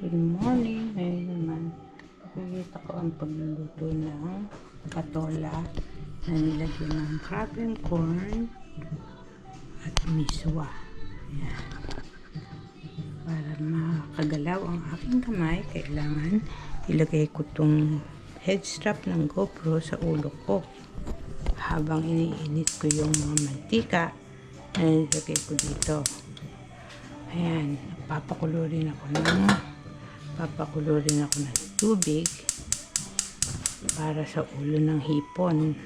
Good morning. Ngayon naman, nakikita ko ang pagluluto ng patola na nilagyan ng crab and corn at miswa. Ayan. Para makagalaw ang aking kamay, kailangan ilagay ko itong head strap ng GoPro sa ulo ko. Habang iniinit ko yung mga mantika na nilagay ko dito. Ayan, papakulo rin ako ng tubig para sa ulo ng hipon.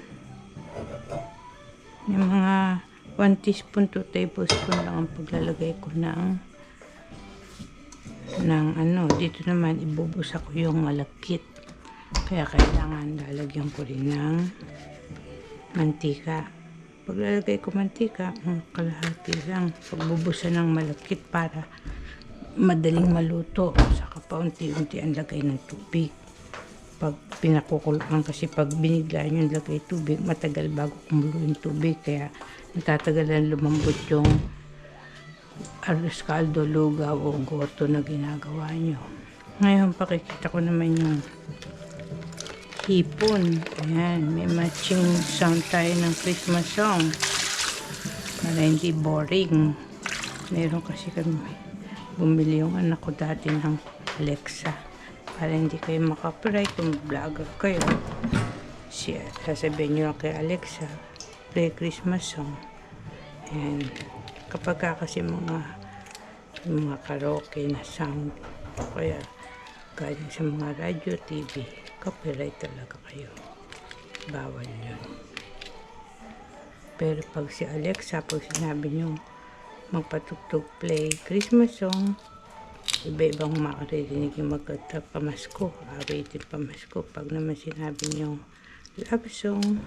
Yung mga 1 teaspoon to tablespoon lang ang paglalagay ko ng dito naman ibubusa ko yung malagkit. Kaya kailangan lalagyan ko rin ng mantika. Paglalagay ko mantika, kalahati lang. Pagbubusa ng malagkit para madaling maluto. Saka paunti-unti ang lagay ng tubig. Pag pinakukuluan kasi pag biniglaan yung lagay tubig, matagal bago kumulo yung tubig. Kaya natatagalan lumambot yung arroz caldo, lugaw o goto na ginagawa nyo. Ngayon pakikita ko naman yung hipon. Ayan, may matching sound tayo ng Christmas song para hindi boring. Meron kasi kami bumili yung anak ko dati ng Alexa para hindi kayo makapiright kung vlogger kayo. Sasabihin nyo lang kay Alexa, play Christmas song. Ayan, kapag kasi mga karaoke na sound kaya galing sa mga radio, TV, copyright talaga kayo. Bawal yun. Pero pag si Alexa, pag sinabi nyo magpatugtog play Christmas song, iba-ibang makarinig yung magpamasko, awitin pamasko. Pag naman sinabi nyo love song,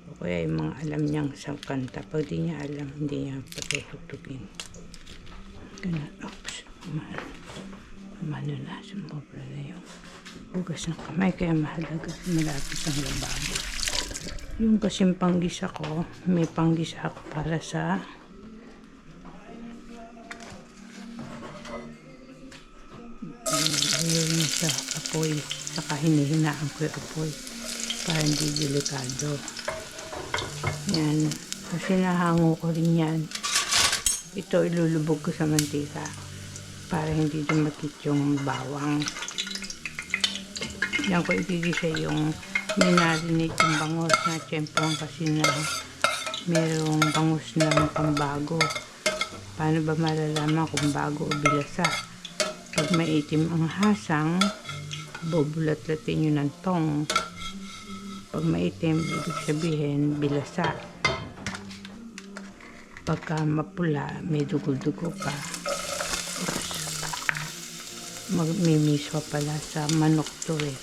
o kaya yung mga alam niyang sa kanta, pag di niya alam, hindi niya patutugtugin. Ganun. Oops. Mano na, sumobra na yung bugas ng kamay, kaya mahalaga malapit ang lababo. Yung kasing panggisa ko, may panggisa ako para sa ayun sa apoy, saka hinihinaan ko yung apoy para hindi delikado. Yan, kasi nahango ko rin yan. Ito ilulubog ko sa mantika para hindi dumakit yung bawang. Yan ko igigisa yung minarinate yung bangus na tiyempong kasi na merong bangus na pambago. Paano ba malalaman kung bago o bilasa? Pag maitim ang hasang, bubulat-latin nyo ng tong. Pag maitim, ibig sabihin bilasa. Pagka mapula, may dugo-dugo pa. Magmimiswa pala sa manok to eh.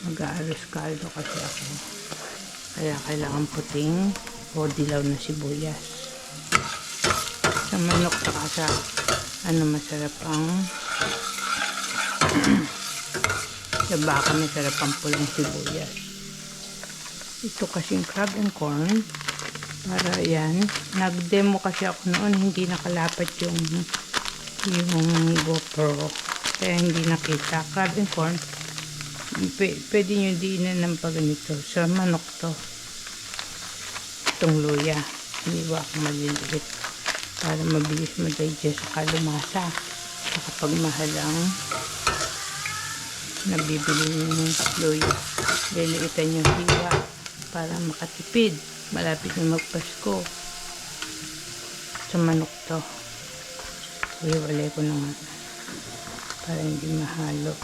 Mag-aaros caldo kasi ako. Kaya kailangan puting o dilaw na sibuyas. Sa manok saka sa masarap ang sa baka masarap ang pulang sibuyas. Ito kasing crab and corn. Para yan. Nag-demo kasi ako noon, hindi nakalapat yung GoPro. Kaya hindi nakita. Crab and corn. Pwede nyo diinan ng paganito. Sa manok to. Itong luya. Hindi ba ako maliliit. Para mabilis ma-digest sa kalumasa. Sa kapag mahal ang nabibili ng luya. Liliitan yung hiwa para makatipid. Malapit na magpasko. Sa manok to. Iwalay ko na nga. Para hindi mahalo.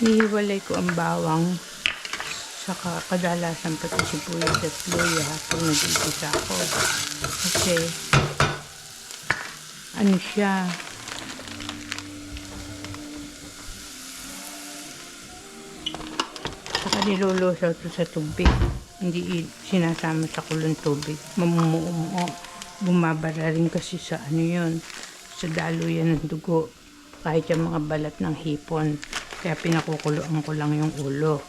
Ihiwalay ko ang bawang. Saka kadalasan pati sibuyas at luya pag nag-igisa ako. Kasi ano siya, saka nilulusaw ito sa tubig. Hindi sinasama sa kulong tubig. Mamumuo. Bumabara rin kasi sa ano yun. Sa daluyan ng dugo. Kahit yung mga balat ng hipon. Kaya pinakukuluan ko lang yung ulo.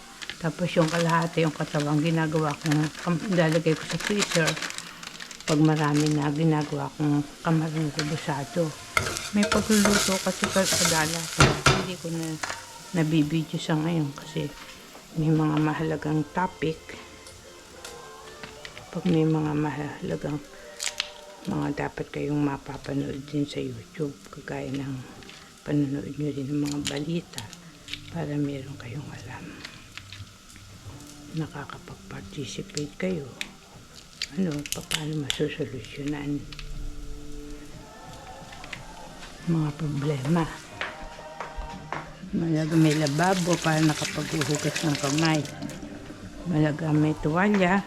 Tapos yung kalahati, yung katawan, ginagawa ko, lalagay ko sa freezer pag marami na ginagawa kong kamarong rebusado. May pagluluto kasi kadala hindi ko na nabibidyo sa ngayon kasi may mga mahalagang topic. Pag may mga mahalagang mga dapat kayong mapapanood din sa YouTube, kagaya ng panonood nyo din ng mga balita para meron kayong alam. Nakakapag-participate kayo. Paano masusolusyonan mga problema. Malaga may lababo para nakapaghuhugas ng kamay. Malaga may tuwalya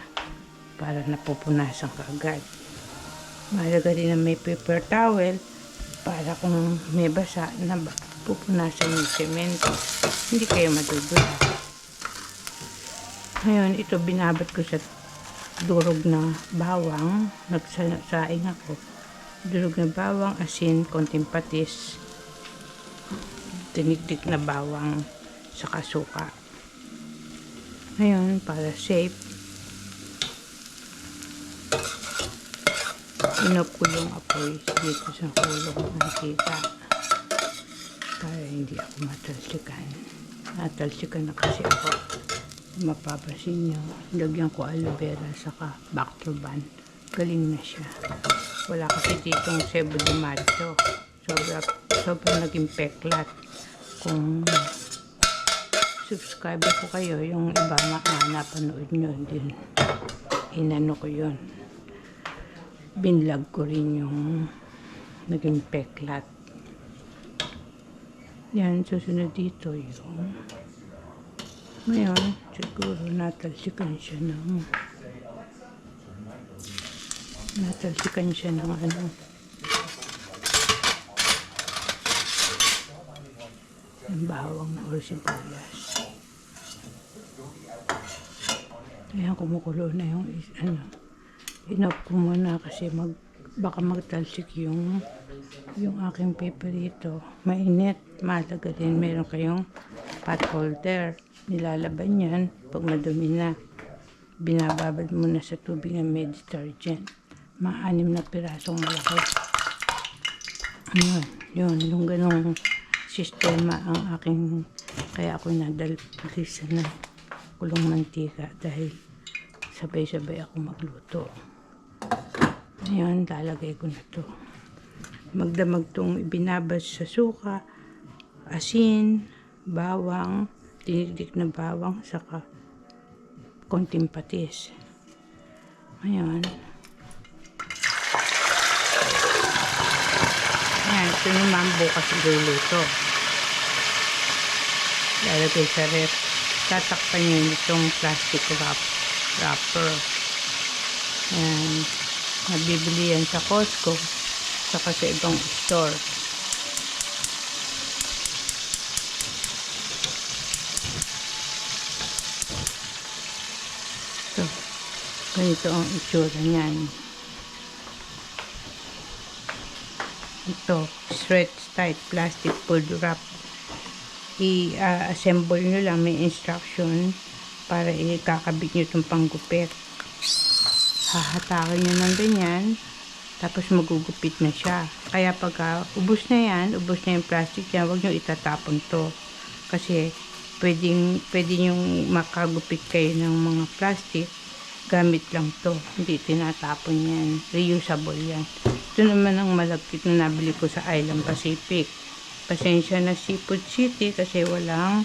para napupunasan ka agad. Malaga din na may paper towel para kung may basa na pupunasan yung semento. Hindi kayo madudula. Ngayon, ito binabat ko sa durog na bawang. Nagsaing ako. Durog na bawang, asin, konting patis, tiniktik na bawang, saka suka. Ngayon, para safe, inop ko yung apoy dito sa kulong ng mantika para hindi ako matalsikan. Natalsikan na kasi ako. Mapapasin nyo, lagyan ko aloe vera saka Bactroban. Galing na siya. Wala kasi ditong sebo de macho. Sobrang naging peklat. Kung subscriber ko kayo, yung iba napanood nyo din. Inano ko yun. Binlog ko rin yung naging peklat. Yan, susunod dito yung ngayon, siguro natalsikan siya ng ng bawang or sibuyas. Ayan, kumukulo na yung inop ko muna kasi baka magtalsik yung aking paperito. Mainit, malaga din. Meron kayong pot holder. Nilalaban yan. Pag madumi na, binababad muna sa tubig ng may detergent. Mga 6 na pirasong malaki. Yung ganong sistema ang aking, kaya ako nadalpisa na kulong mantika dahil sabay-sabay ako magluto. Ngayon, lalagay ko na to. Magdamag tong ibinabad sa suka, asin, bawang, tinikdik na bawang, saka konting patis. Ngayon, ito naman bukas iluluto. Lalagay sa ref. Tatakpan nyo itong plastic wrapper. Ayan. Nabibili yan sa Costco, saka sa ibang store. Ganito ang itsura niyan. Ito, stretch tight plastic food wrap. I-assemble nyo lang, may instruction para ikakabit nyo itong panggupit. Hahatakin nyo ng ganyan, tapos magugupit na siya. Kaya pagka ubos na yan, ubos na yung plastic yan, huwag nyo itatapon to. Kasi pwede nyo makagupit kayo ng mga plastic, gamit lang to, hindi tinatapon yan, reusable yan. Ito naman ang malagkit na nabili ko sa Island Pacific. Pasensya na Seafood City kasi wala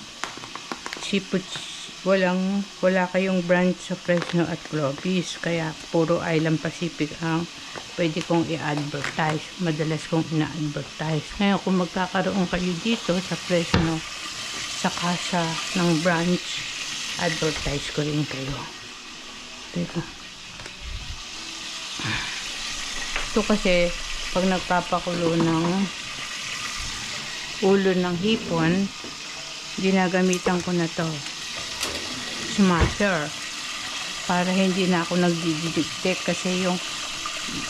kayong branch sa Fresno at Clovis, kaya puro Island Pacific ang pwede kong i-advertise, madalas kong ina-advertise. Ngayon kung magkakaroon kayo dito sa Fresno sa kasa ng branch, advertise ko rin kayo. Teka. Ito kasi pag nagpapakulo ng ulo ng hipon, ginagamitan ko na to smasher para hindi na ako nagdidiktik kasi yung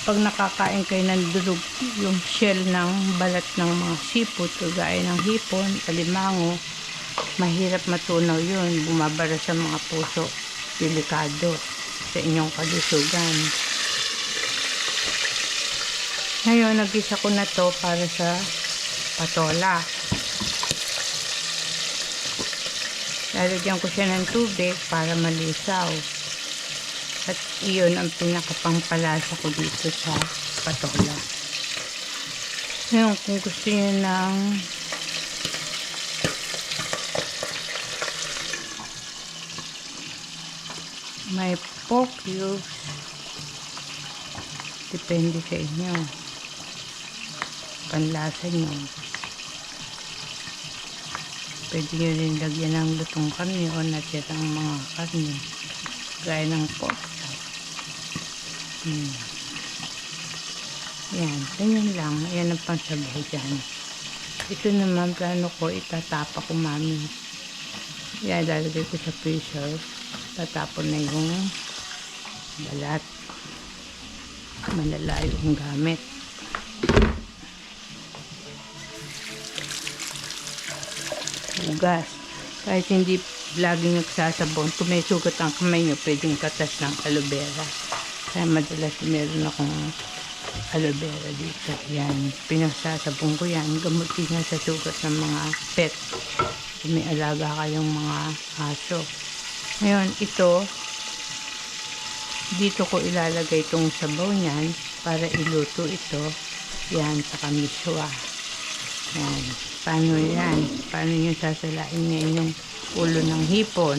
pag nakakain kayo ng durog yung shell ng balat ng mga seafood kagaya ng hipon, alimango, mahirap matunaw yun, bumabara sa mga puso, delikado sa inyong kalusugan. Ngayon, nagisa ko na to para sa patola. Lalagyan ko siya ng tubig para malisaw. At iyon ang pinakapangpalasa ko dito sa patola. Ngayon, kung gusto niyo ng may pork cubes, depende sa inyo. Panlasa nyo. Pwede nyo rin lagyan ng lutong karne o natirang mga karne. Gaya ng pork. Yan, ganyan lang. Ayan ang pansabaw dyan. Ito naman, plano ko, itatapa ko mami. Yan, lalagay ko sa freezer. Tatapon na yung balat. Malala yung gamit. Hugas. Kahit hindi laging nagsasabon, kung may sugat ang kamay nyo, pwedeng katas ng aloe vera. Kaya madalas meron akong aloe vera dito. Yan, pinagsasabon ko yan. Gamot din yan sa sugat ng mga pet. Kung may alaga kayong mga aso. Ngayon, ito, dito ko ilalagay itong sabaw niyan para iluto ito. Yan, sa kamiswa. Yan. Paano yan? Paano nyo sasalain ngayon yung ulo ng hipon?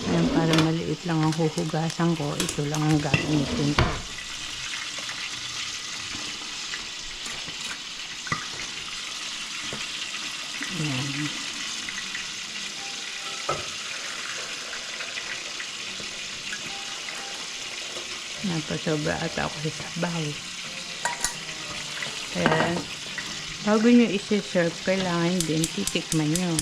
Ayan, para maliit lang ang huhugasan ko, ito lang ang gagamitin ko. Ayan. Napasobra ata ako sa sabaw. Kaya, bago nyo isi-serve, kailangan din titikman nyo.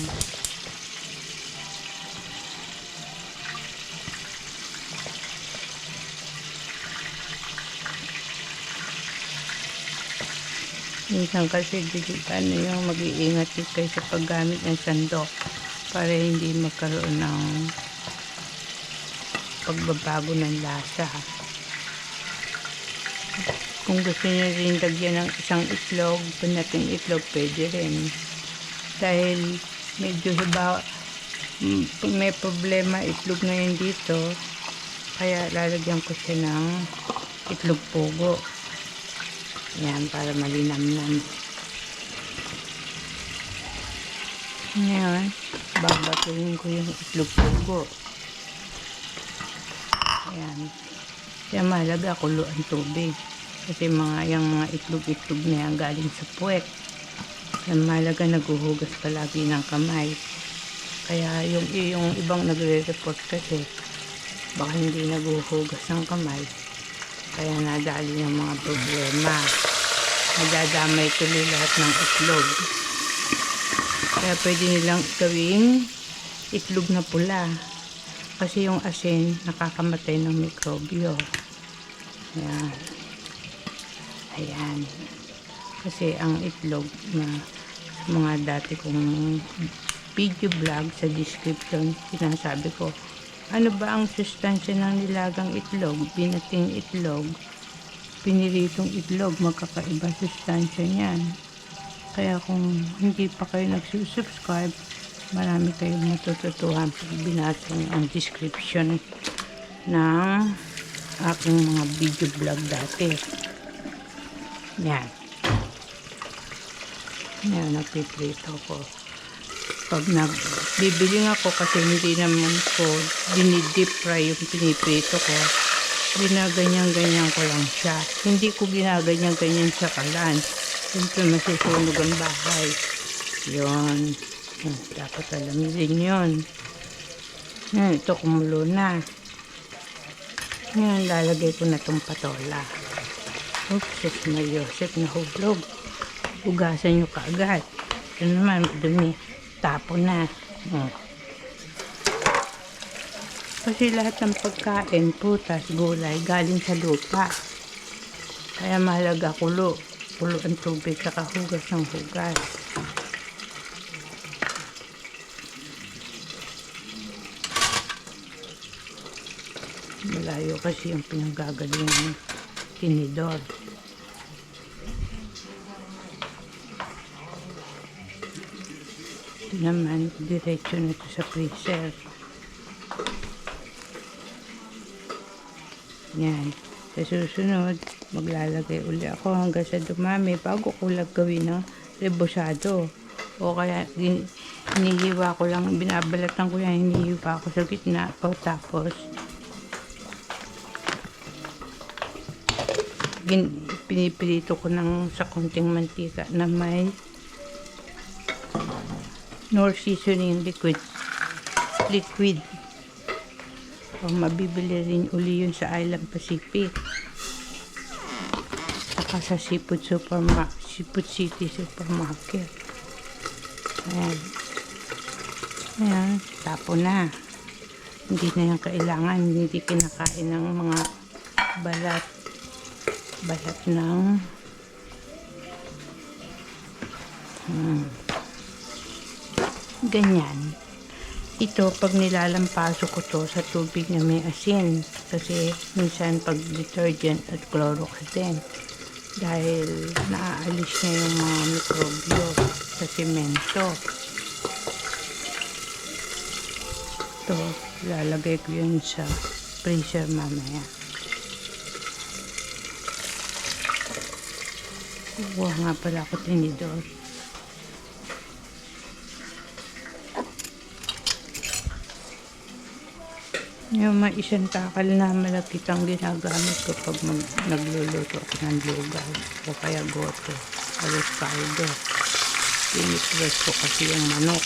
Minsan kasi yung mag-iingat kayo sa paggamit ng sandok para hindi magkaroon ng pagbabago ng lasa. Kung gusto nyo rin lagyan ng isang itlog, panating itlog, pwede rin. Dahil medyo may problema itlog ngayon dito, kaya lalagyan ko siya ng itlog pugo. Yan, para malinamnam. Ngayon, babatuhin ko yung itlog pugo. Ayan. Kaya mahalaga kuluan tubig. Kasi yung mga itlog-itlog na yan galing sa puwet. Kaya mahalaga naguhugas palagi ng kamay. Kaya yung ibang nagre-report kasi baka hindi naguhugas ng kamay. Kaya nadali ng mga problema. Nadadamay tuloy lahat ng itlog. Kaya pwede nilang gawing itlog na pula. Kasi yung asin nakakamatay ng mikrobyo. Ayan. Ayan. Kasi ang itlog na mga dati kong video vlog sa description, sinasabi ko, ano ba ang sustansya ng nilagang itlog? Binating itlog, piniritong itlog, magkakaiba sustansya niyan. Kaya kung hindi pa kayo nagsusubscribe, marami kayong matututuhan pag binasa nyo ang description ng aking mga video vlog dati. Yan. Yan, napiprito ko. Pag bibili ako kasi hindi naman ko dinidip fry yung piniprito ko, ginaganyan-ganyan ko lang siya. Hindi ko ginaganyan-ganyan sa kalan. Siyempre masusunog ang bahay. Yun. Dapat alam din yun. Yan, ito kumulo na. Ngayon, lalagay ko na itong patola. Oops, na Yosef na hublog. Hugasan nyo kaagad. Ito naman, dumi. Tapon na. Kasi lahat ng pagkain, putas, gulay, galing sa lupa. Kaya mahalaga kulo. Kulo ang tubig, saka hugas ng hugas. Malayo kasi yung pinanggagaling ng tinidor. Ito naman, diretso na ito sa freezer. Yan. Sa susunod, maglalagay uli ako hanggang sa dumami bago ko gawin ng rebosado. O kaya, hinihiwa ko lang, binabalatan ko yan, hinihiwa ko sa gitna. O tapos, pinipilito ko sa konting mantika na may nor seasoning liquid. O mabibili rin uli yun sa Island Pacific. Saka sa Seafood City Supermarket. Ayan. Ayan, tapo na. Hindi na yung kailangan, hindi kinakain ng mga balat ng ganyan. Ito, pag nilalampaso ko to sa tubig na may asin, kasi minsan pag detergent at Clorox din, dahil naaalis niya yung mga mikrobyo sa semento. Ito, lalagay ko yun sa freezer mamaya. Kukuha nga pala ako tinidor. Yung mga isang takal na malapit ang ginagamit ko pag nagluluto ako ng lugaw o kaya goto, alos caldo. Pinipress ko kasi yung manok.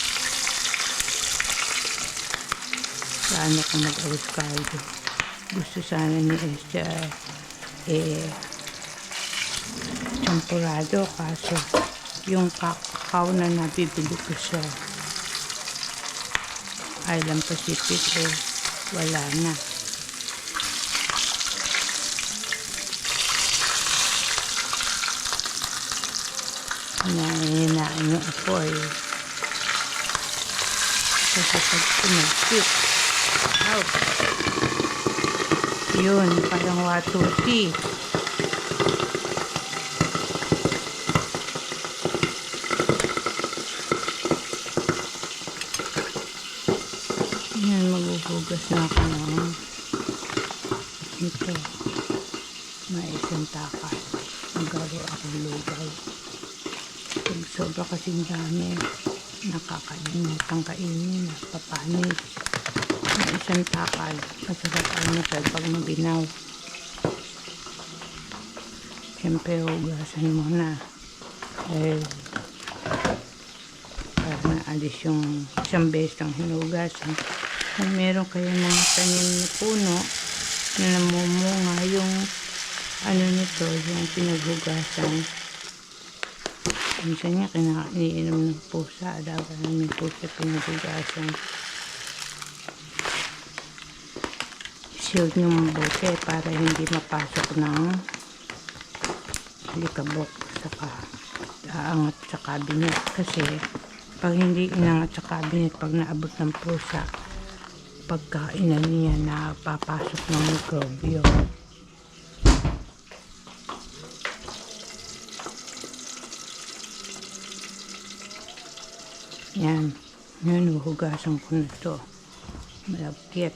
Paano ko mag-alos caldo? Gusto sana ni Esther champurado, kaso yung kakao na nabibili ko sa Island Pacific wala na. Hinahinaan yung apoy kasi pag pinag-tip out yun, parang watusi. Yan, magbubugas na ako ng ito. May isang takal. Magawa akong lugaw. Pag sobra kasing dami, nakakalimutan kainin. Papanis. May isang takal. Masarap ang masal pag mabinaw. Siyempre, hugasan mo na. Para naalis yung isang beses ng hinugasan. Kung meron kayong mga tanim na puno na namumunga yung ano nito, yung pinaghugasan. Minsan niya iniinom ng pusa. Alaga namin pusa pinaghugasan. Shield nyo mabuti para hindi mapasok ng likabok saka aangat sa cabinet. Kasi pag hindi inangat sa cabinet, pag naabot ng pusa, pagkainan niya na papasok ng mikrobyo. Yan. Yan, huhugasan ko na ito. Malagkit.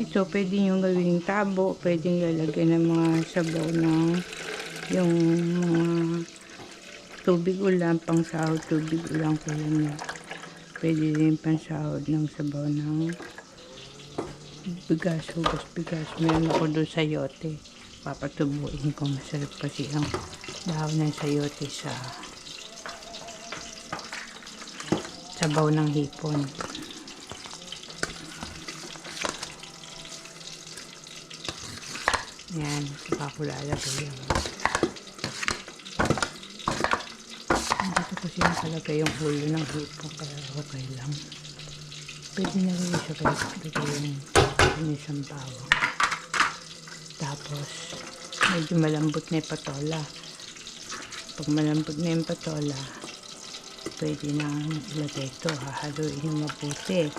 Ito, pwede nyo gawing tabo, pwede lalagyan ng mga sabaw ng yung mga tubig ulam, pang sahod tubig ulam ko yun. Pwede din pang sahod ng sabaw ng bigas, hugas bigas. Meron ako doon sayote. Papatubuin ko, masarap kasi ang dahon ng sayote sa sabaw ng hipon. Yan, saka ko lalagay yan. Dito kasi nakalagay yung hulo ng hipon, kaya okay lang. Pwede na rin siya lagay yung isang bawang. Tapos, medyo malambot na yung patola. Pag malambot na yung patola, pwede nang ilagay ito. Hahaluin nyo mabuti.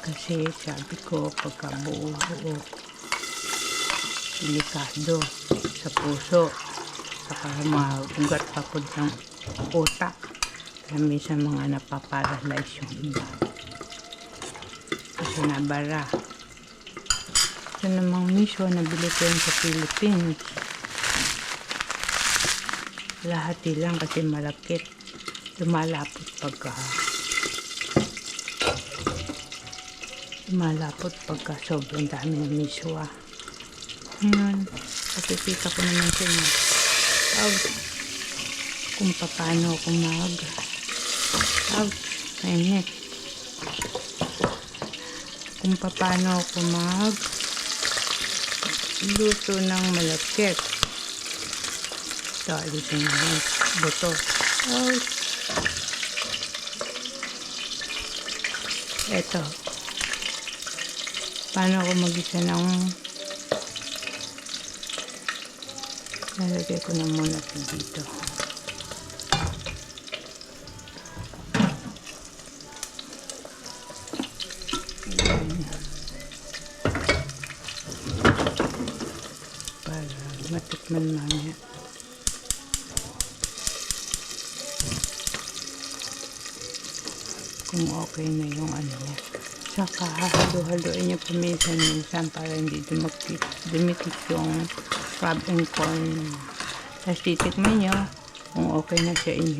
Kasi sabi ko, pagkabuo, delikado sa puso. Saka magugat pa po ng utak. Kaya minsan mga napaparalyze yung iba. Kasi nabara. Ito namang miso, nabili ko yun sa Philippines. Lahati lang kasi malakit. Lumalapot pagka sobrang dami ng miso Ngayon, pakikita ko naman sa inyo. Kung paano ako mainit. Kung paano ako luto ng malakit. Ito, alisin na yung buto. Ito. Paano ako mag-isa ng nalagay ko na muna ito dito. Para matikman mamaya. Kung okay na yung niya. Saka halo-haloin niya paminsan-minsan para hindi dumikit yung crab and corn. Tapos titikman nyo kung okay na siya in here.